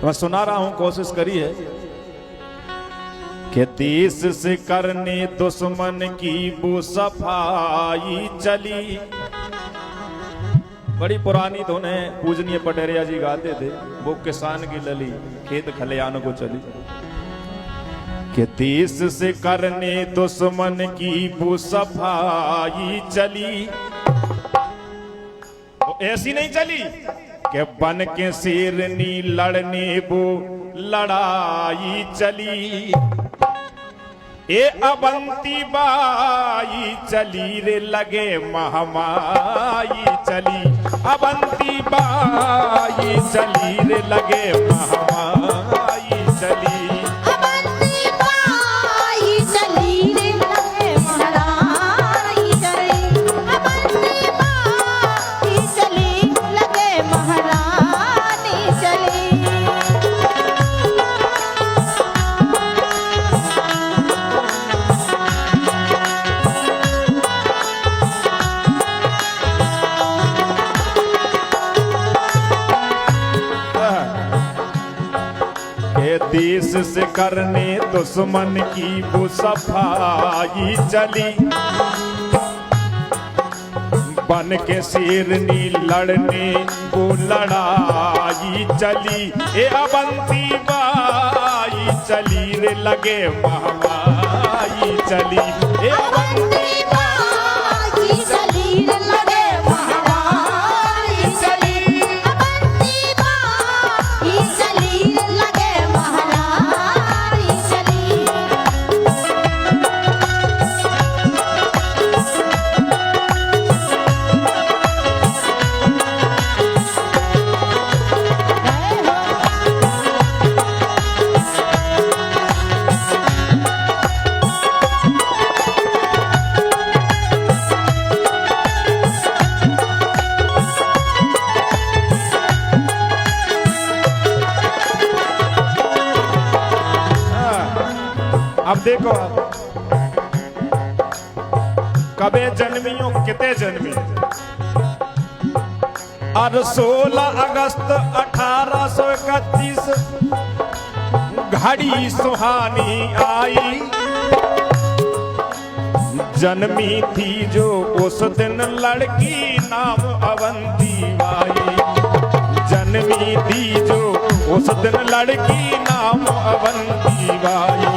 मैं सुना रहा हूं, कोशिश करिए कि देश से करने दुश्मन की वो सफाई चली। बड़ी पुरानी धुन है, पूजनीय पटेरिया जी गाते थे, वो किसान की लली खेत खलियान को चली। कि देश से करने दुश्मन की वो सफाई चली, वो ऐसी नहीं चली कि बन के शेरनी लड़ने वो लड़ाई चली। ए अबंती बाई चली रे लगे महामाई चली, अबंती बाई चली रे लगे महामाई चली। देश से करने दुश्मन की वो सफाई चली, बन के शेरनी लड़ने वो लड़ाई चली। ए अबंती बाई चली रे लगे महामाई चली, ए अबंती बाई चली रे लगे महामाई चली, अबंती बाई चली रे लगे महामाई चली। अब देखो, कबे जन्मियों किते जन्मी। और 16 अगस्त 1831 घड़ी सुहानी आई, जन्मी थी जो उस दिन लड़की नाम अवंती बाई, जन्मी थी जो उस दिन लड़की नाम अवंती बाई।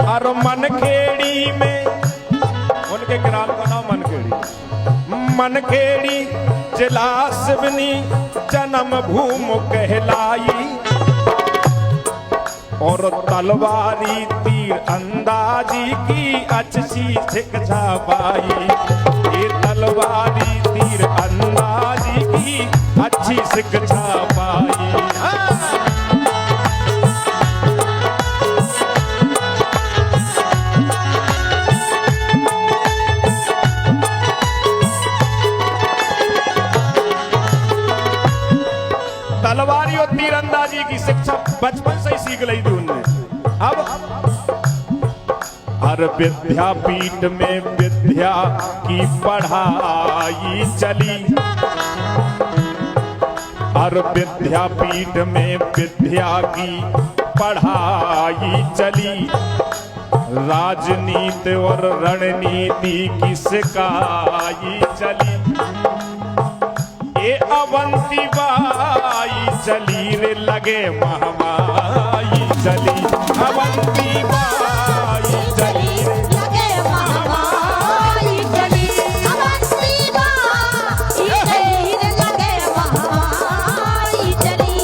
और मनखेड़ी में, उनके ग्राम का नाम मनखेड़ी, मनखेड़ी जिला सिवनी जन्म भूमि कहलाई। और तलवारी तीर अंदाजी की अच्छी शिक्षा पाई, ये तलवारी तीर अंदाजी की अच्छी शिक्षा पाई। तलवारी और तीरंदाजी की शिक्षा बचपन से ही सीख ली थी उनने। अब हर विद्यापीठ में विद्या की पढ़ाई चली, हर विद्यापीठ में विद्या की पढ़ाई चली। राजनीति और रणनीति की सिखाई चली। ए अवंती बाई चली रे लगे महामाई चली, अवंती बाई चली रे लगे महामाई चली, अवंती बाई चली रे लगे महामाई चली।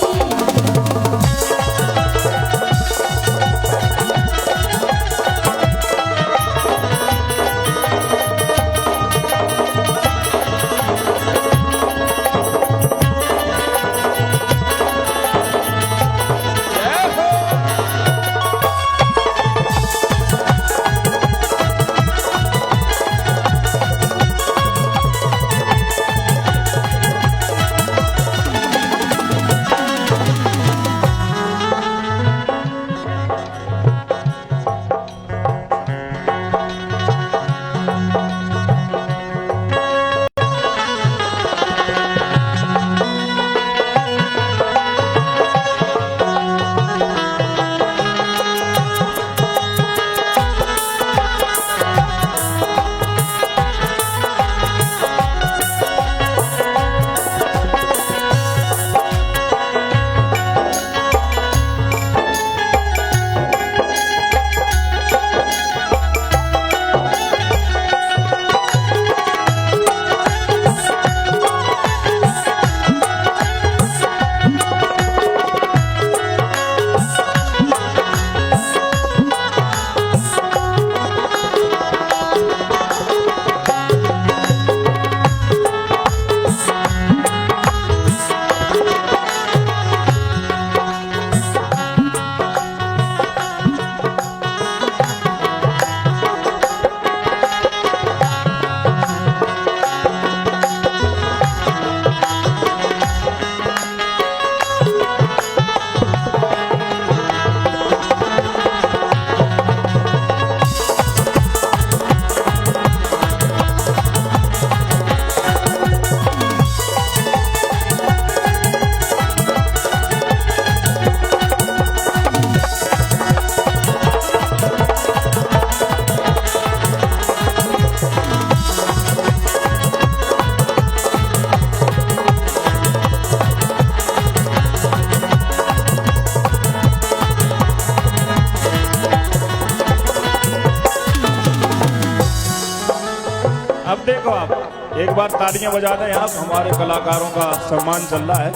अब देखो आप एक बार तालियां बजा दें। आप हमारे कलाकारों का सम्मान चल रहा है,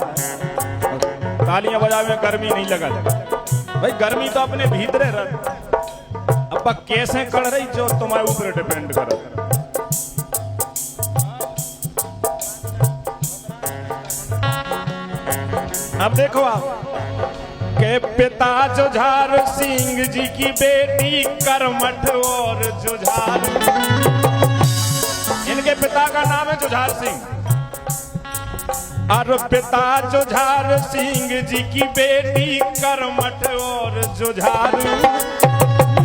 तालियां बजा में गर्मी नहीं लगा भाई, गर्मी तो अपने भीतरे रह। अब कैसे कर रही जो तुम्हारे ऊपर डिपेंड कर। अब देखो आप के पिता जुझार सिंह जी की बेटी करमठ और जुझार, इनके पिता का नाम है जुझार सिंह, और पिता जुझार सिंह जी की बेटी करमठ और जुझार,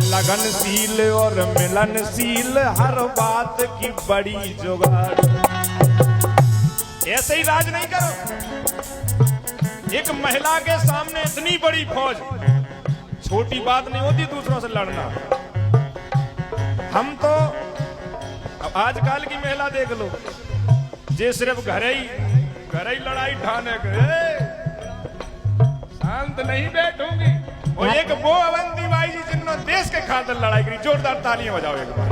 लगनशील और मिलनशील, हर बात की बड़ी जुगाड़। ऐसे ही राज नहीं करो। एक महिला के सामने इतनी बड़ी फौज, छोटी बात नहीं होती दूसरों से लड़ना। हम तो आजकल की महिला देख लो, जे सिर्फ घर ही लड़ाई ठाने के, शांत नहीं बैठूंगी। और एक वो अवंती बाई जी जिन्होंने देश के खातिर लड़ाई करी, जोरदार तालियां बजाओ एक बार।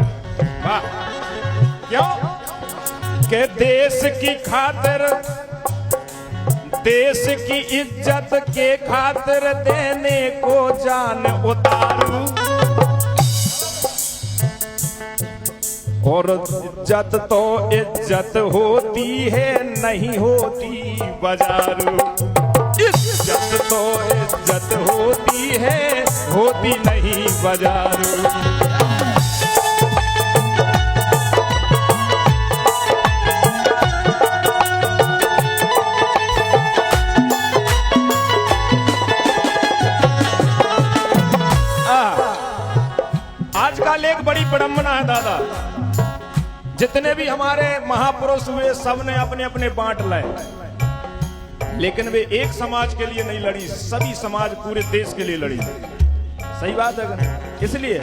वाह, क्यों के देश की खातिर, देश की इज्जत के खातिर देने को जान उतारू, और इज्जत तो इज्जत होती है नहीं होती बाजारू, इज्जत तो इज्जत होती है होती नहीं बाजारू। आजकल एक बड़ी विडंबना है दादा, जितने भी हमारे महापुरुष हुए सबने अपने अपने बांट लाए, लेकिन वे एक समाज के लिए नहीं लड़ी, सभी समाज पूरे देश के लिए लड़ी। सही बात है। इसलिए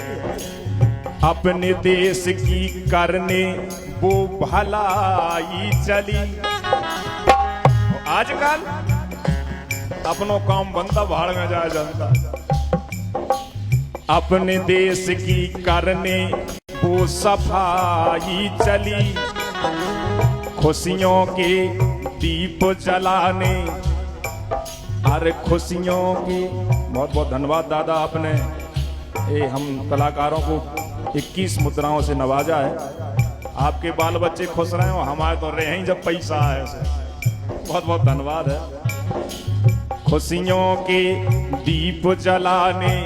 अपने देश की करने वो भलाई चली। आजकल अपनों काम बनता भाड़ में जाया जाता, अपने देश की करने वो सफाई चली, खुशियों के दीप जलाने, अरे खुशियों की। बहुत बहुत धन्यवाद दादा, आपने हम कलाकारों को 21 मुद्राओं से नवाजा है। आपके बाल बच्चे खुश रहे हो, हमारे तो रहे ही जब पैसा है। बहुत बहुत धन्यवाद है। खुशियों के दीप जलाने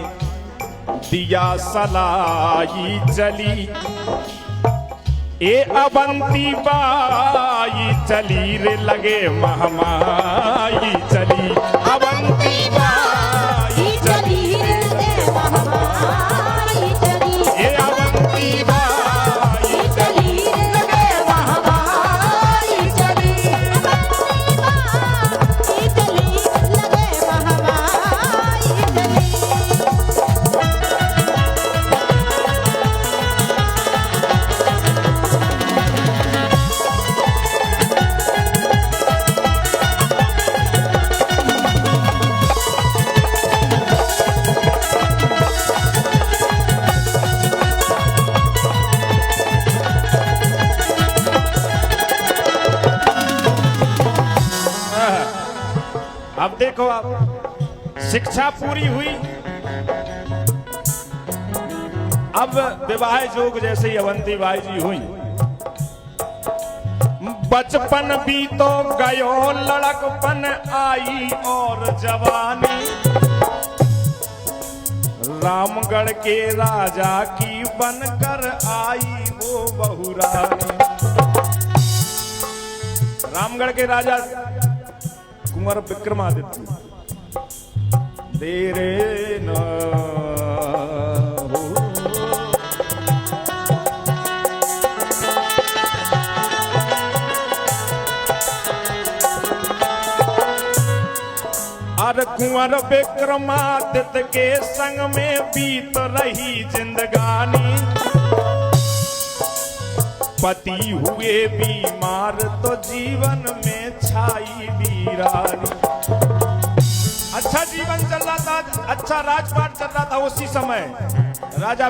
दिया सलाई चली, ए अवंती बाई चली रे लगे महमाई चली, अवंती बाई चली रे लगे महमाई चली, ए अवंती बाई चली रे लगे महमाई चली, अवंती बाई चली लगे महमाई चली। अब देखो आप शिक्षा पूरी हुई, अब विवाह जोग जैसे ही अवंती बाई जी हुई। बचपन भी तो गयो लड़कपन आई और जवानी, रामगढ़ के राजा की बनकर आई वो बहुरानी। रामगढ़ के राजा कुंवर विक्रमादित्य, देरे न हो और कुंवर विक्रमादित्य के संग में बीत रही जिंदगानी। पति हुए बीमार तो जीवन में छाई वीरानी। अच्छा जीवन चल रहा था, अच्छा राजपाट चल रहा था उसी समय राजा